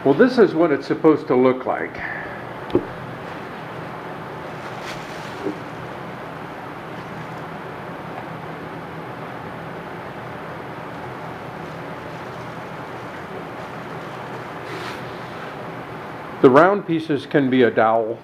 Well, this is what it's supposed to look like. The round pieces can be a dowel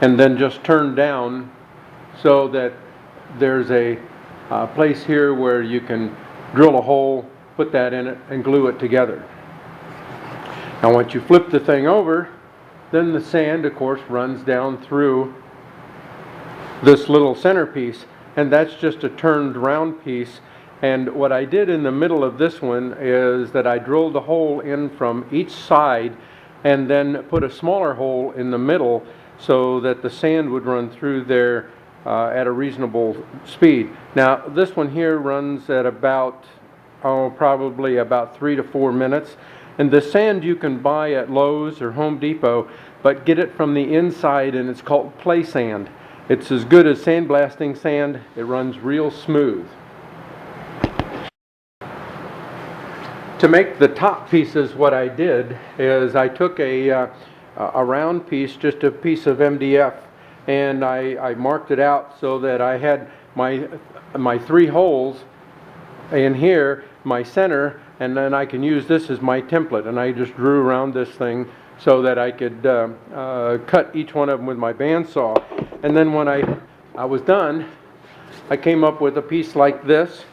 and then just turned down so that there's a place here where you can drill a hole, put that in it, and glue it together. Now once you flip the thing over, then the sand, of course, runs down through this little centerpiece, and that's just a turned round piece. And what I did in the middle of this one is that I drilled a hole in from each side and then put a smaller hole in the middle so that the sand would run through there at a reasonable speed. Now this one here runs at about, probably about 3 to 4 minutes. And the sand you can buy at Lowe's or Home Depot, but get it from the inside, and it's called play sand. It's as good as sandblasting sand. It runs real smooth. To make the top pieces, what I did is I took a round piece, just a piece of MDF, and I marked it out so that I had my 3 holes in here, my center, and then I can use this as my template. And I just drew around this thing so that I could cut each one of them with my bandsaw. And then when I was done, I came up with a piece like this,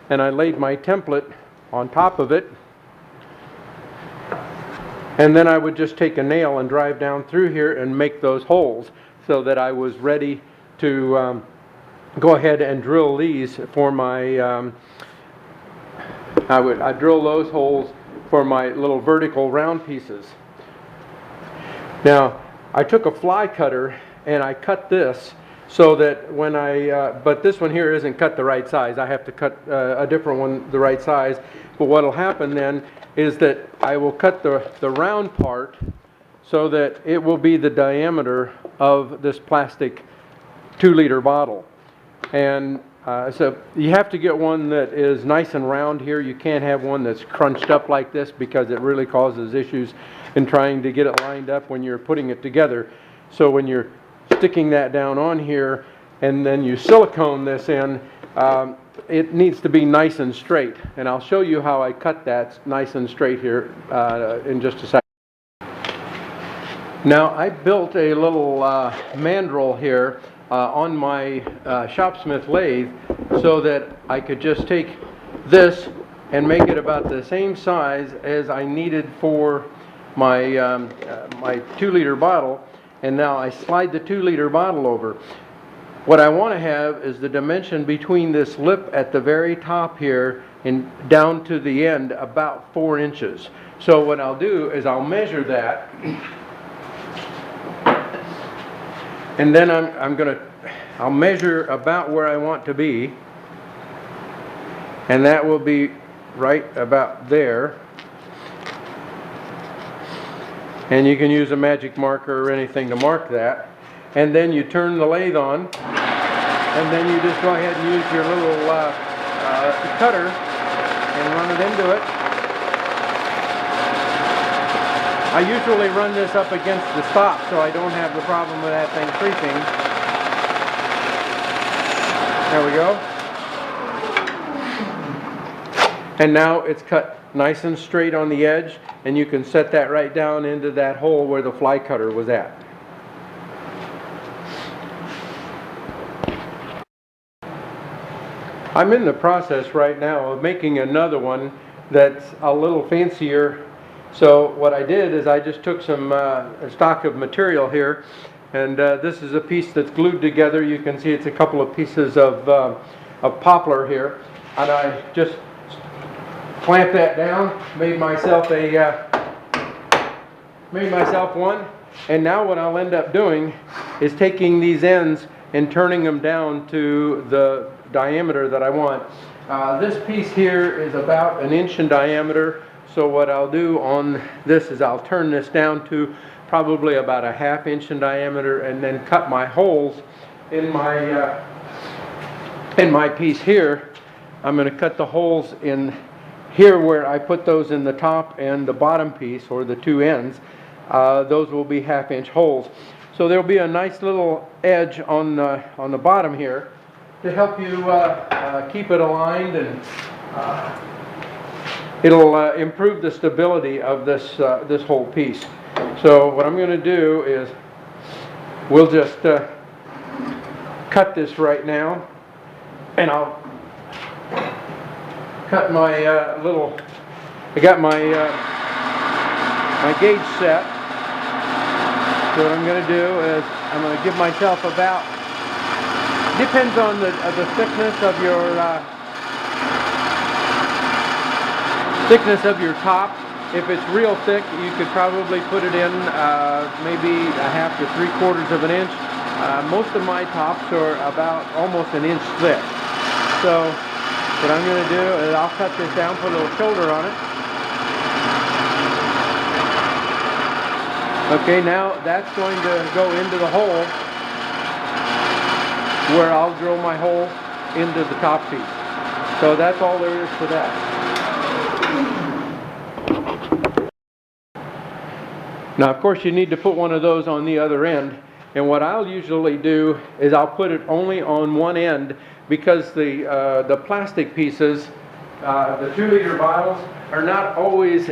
and I laid my template on top of it, and then I would just take a nail and drive down through here and make those holes so that I was ready to go ahead and drill these for my I drill those holes for my little vertical round pieces. Now I took a fly cutter and I cut this so that when but this one here isn't cut the right size. I have to cut a different one the right size. But what will happen then is that I will cut the round part so that it will be the diameter of this plastic 2-liter bottle. And so you have to get one that is nice and round here. You can't have one that's crunched up like this because it really causes issues in trying to get it lined up when you're putting it together. So when you're sticking that down on here and then you silicone this in, it needs to be nice and straight. And I'll show you how I cut that nice and straight here in just a second. Now I built a little mandrel here on my Shopsmith lathe so that I could just take this and make it about the same size as I needed for my my 2-liter bottle. And now I slide the 2-liter bottle over. What I want to have is the dimension between this lip at the very top here and down to the end about 4 inches. So what I'll do is I'll measure that, and then I'll measure about where I want to be, and that will be right about there. And you can use a magic marker or anything to mark that. And then you turn the lathe on, and then you just go ahead and use your little cutter and run it into it. I usually run this up against the stop so I don't have the problem with that thing creeping. There we go. And now it's cut nice and straight on the edge, and you can set that right down into that hole where the fly cutter was at. I'm in the process right now of making another one that's a little fancier. So what I did is I just took some stock of material here, and this is a piece that's glued together. You can see it's a couple of pieces of poplar here, and I just clamped that down, made myself one, and now what I'll end up doing is taking these ends and turning them down to the diameter that I want. This piece here is about 1 inch in diameter, so what I'll do on this is I'll turn this down to probably about 1/2 inch in diameter, and then cut my holes in my piece here. I'm going to cut the holes in here where I put those in the top and the bottom piece, or the two ends, those will be 1/2-inch holes. So there'll be a nice little edge on the bottom here to help you keep it aligned, and it'll improve the stability of this whole piece. So what I'm going to do is we'll just cut this right now, and I'll cut my I got my my gauge set. So what I'm going to do is I'm going to give myself about, depends on the thickness of your top. If it's real thick, you could probably put it in maybe 1/2 to 3/4 of an inch. Most of my tops are about almost an inch thick. So what I'm going to do is I'll cut this down, put a little shoulder on it. Okay, now that's going to go into the hole where I'll drill my hole into the top piece. So that's all there is to that. Now, of course, you need to put one of those on the other end, and what I'll usually do is I'll put it only on one end, because the plastic pieces, the 2-liter bottles, are not always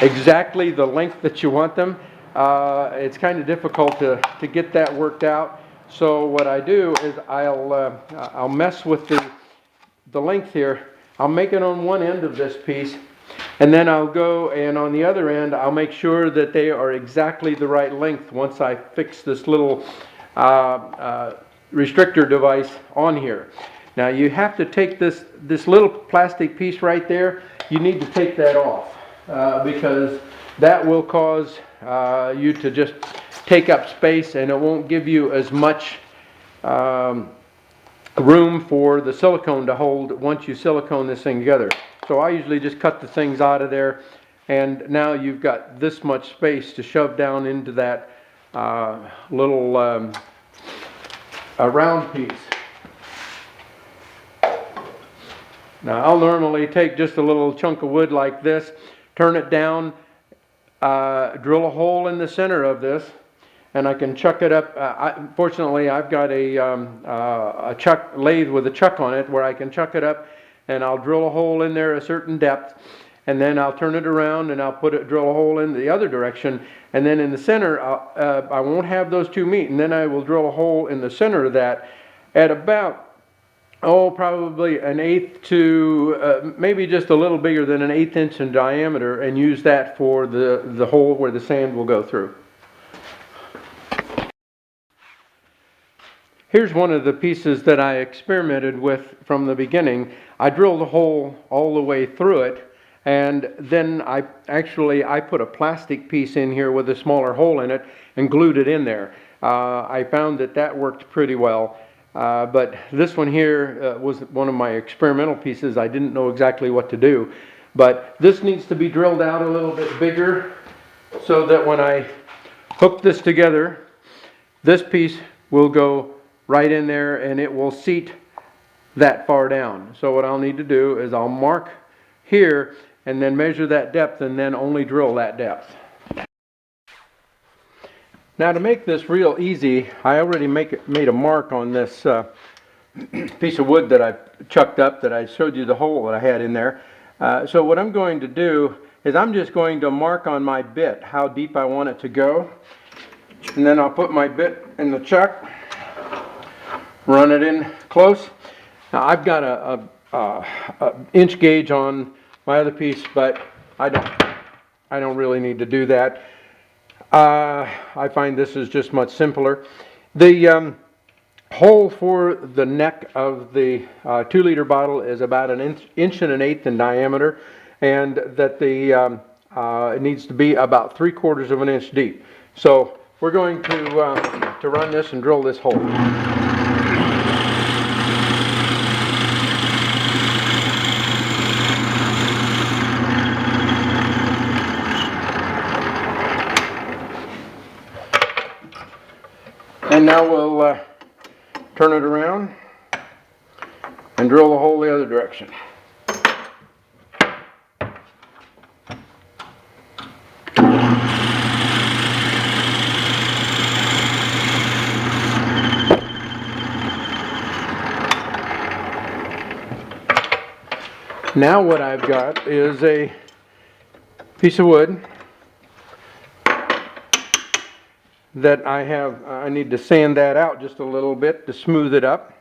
exactly the length that you want them. It's kind of difficult to get that worked out. So what I do is I'll mess with the length here. I'll make it on one end of this piece, and then I'll go and on the other end I'll make sure that they are exactly the right length once I fix this little restrictor device on here. Now you have to take this little plastic piece right there, you need to take that off because that will cause you to just take up space, and it won't give you as much room for the silicone to hold once you silicone this thing together. So I usually just cut the things out of there, and now you've got this much space to shove down into that little round piece. Now I'll normally take just a little chunk of wood like this, turn it down, drill a hole in the center of this, and I can chuck it up. Fortunately, I've got a chuck lathe with a chuck on it where I can chuck it up, and I'll drill a hole in there a certain depth, and then I'll turn it around and I'll drill a hole in the other direction, and then in the center I won't have those two meet, and then I will drill a hole in the center of that at about probably 1/8 to maybe just a little bigger than 1/8 inch in diameter, and use that for the hole where the sand will go through. Here's one of the pieces that I experimented with from the beginning. I drilled a hole all the way through it, and then I put a plastic piece in here with a smaller hole in it and glued it in there. I found that worked pretty well. But this one here was one of my experimental pieces. I didn't know exactly what to do. But this needs to be drilled out a little bit bigger, so that when I hook this together, this piece will go right in there and it will seat that far down. So what I'll need to do is I'll mark here and then measure that depth, and then only drill that depth. Now to make this real easy, I already made a mark on this piece of wood that I chucked up, that I showed you the hole that I had in there. So what I'm going to do is I'm just going to mark on my bit how deep I want it to go, and then I'll put my bit in the chuck, run it in close. Now I've got a inch gauge on my other piece, but I don't really need to do that. I find this is just much simpler. The hole for the neck of the 2-liter bottle is about an inch and 1/8 in diameter, and that it needs to be about 3/4 of an inch deep. So we're going to run this and drill this hole. And now we'll turn it around and drill the hole the other direction. Now what I've got is a piece of wood that I need to sand that out just a little bit to smooth it up,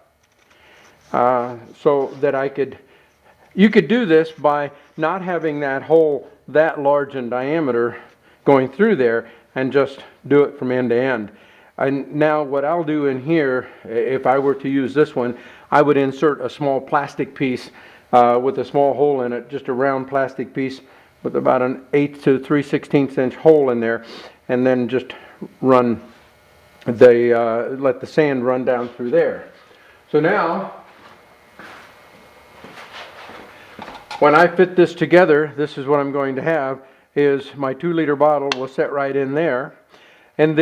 so that you could do this by not having that hole that large in diameter going through there, and just do it from end to end. And now what I'll do in here, if I were to use this one, I would insert a small plastic piece with a small hole in it, just a round plastic piece with about an 1/8 to 3/16 inch hole in there, and then just run let the sand run down through there. So now, when I fit this together, this is what I'm going to have, is my 2-liter bottle will set right in there, and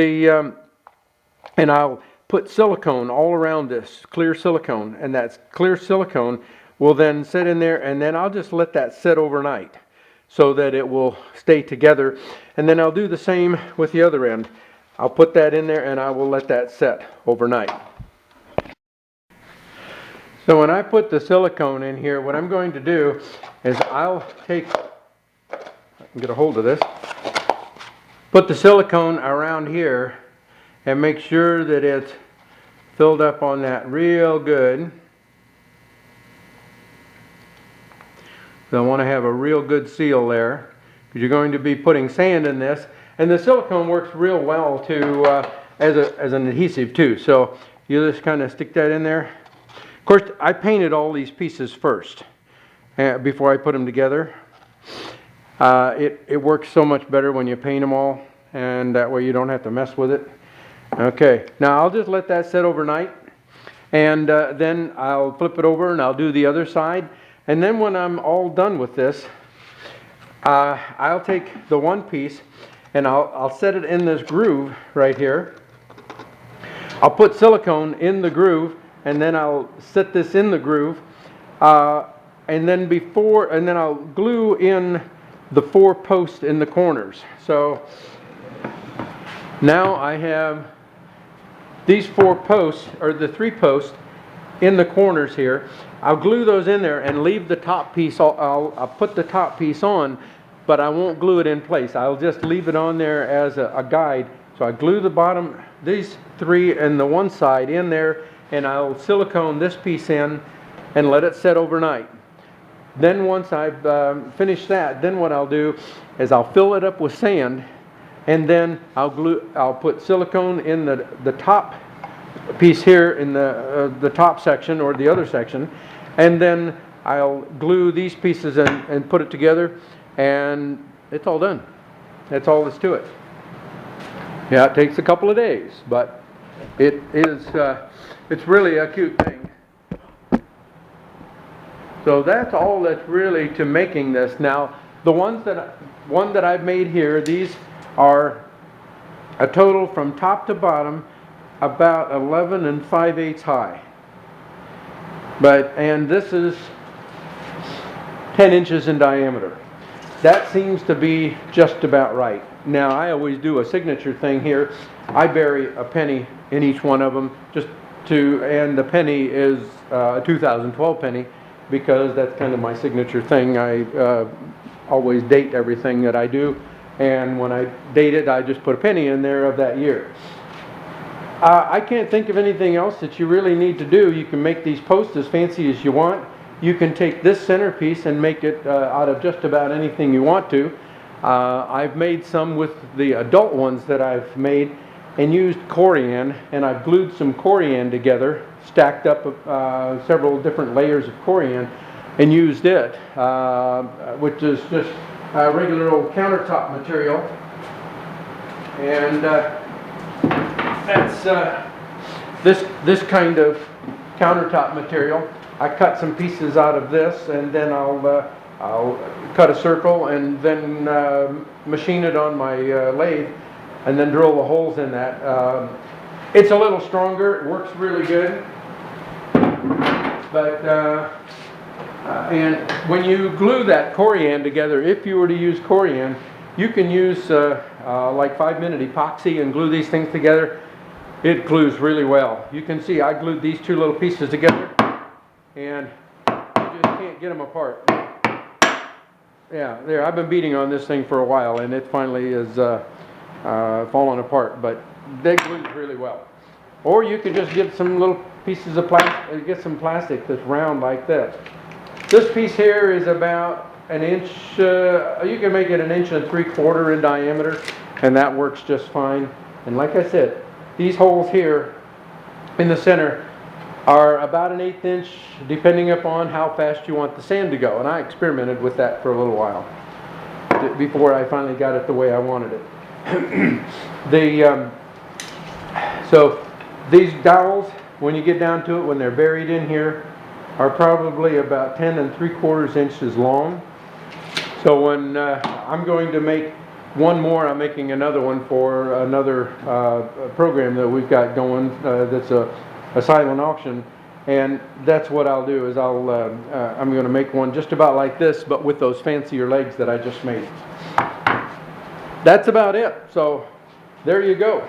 and I'll put silicone all around this, clear silicone, and that clear silicone will then sit in there, and then I'll just let that sit overnight so that it will stay together. And then I'll do the same with the other end. I'll put that in there and I will let that set overnight. So when I put the silicone in here, what I'm going to do is I'll take, I can get a hold of this, put the silicone around here and make sure that it's filled up on that real good. So I want to have a real good seal there, because you're going to be putting sand in this, and the silicone works real well to as an adhesive too. So you just kind of stick that in there. Of course, I painted all these pieces first before I put them together. It works so much better when you paint them all, and that way you don't have to mess with it. Okay, now I'll just let that set overnight, and then I'll flip it over and I'll do the other side. And then when I'm all done with this, I'll take the one piece and I'll set it in this groove right here. I'll put silicone in the groove, and then I'll set this in the groove, and then I'll glue in the 4 posts in the corners. So now I have these 4 posts, or the 3 posts in the corners here. I'll glue those in there and leave the top piece. I'll put the top piece on, but I won't glue it in place. I'll just leave it on there as a guide. So I glue the bottom, these 3 and the one side in there, and I'll silicone this piece in and let it set overnight. Then once I've finished that, then what I'll do is I'll fill it up with sand, and then I'll put silicone in the top piece here in the top section, or the other section, and then I'll glue these pieces and put it together, and it's all done. That's all there's to it. Yeah, it takes a couple of days, but it is it's really a cute thing. So that's all that's really to making this. Now, the one that I've made here, these are a total from top to bottom about 11 5/8 high. And this is 10 inches in diameter. That seems to be just about right. Now, I always do a signature thing here. I bury a penny in each one of them, and the penny is a 2012 penny, because that's kind of my signature thing. I always date everything that I do, and when I date it, I just put a penny in there of that year. I can't think of anything else that you really need to do. You can make these posts as fancy as you want. You can take this centerpiece and make it out of just about anything you want to. I've made some with the adult ones that I've made and used corian, and I've glued some corian together, stacked up several different layers of corian, and used it, which is just regular old countertop material. And that's this kind of countertop material. I cut some pieces out of this, and then I'll cut a circle and then machine it on my lathe, and then drill the holes in that. It's a little stronger. It works really good. But and when you glue that corian together, if you were to use corian, You can use like 5-minute epoxy and glue these things together. It glues really well. You can see I glued these two little pieces together and you just can't get them apart. Yeah, there, I've been beating on this thing for a while and it finally is falling apart, but they glue really well. Or you could just get some little pieces of plastic, get some plastic that's round like this. This piece here is about an inch, you can make it 1.75 inches in diameter, and that works just fine. And like I said, these holes here in the center are about 1/8 inch, depending upon how fast you want the sand to go. And I experimented with that for a little while before I finally got it the way I wanted it. So these dowels, when you get down to it, when they're buried in here, are probably about 10 3/4 inches long. So when I'm going to make one more, I'm making another one for another program that we've got going that's a silent auction, and that's what I'll do is I'm going to make one just about like this, but with those fancier legs that I just made. That's about it. So there you go.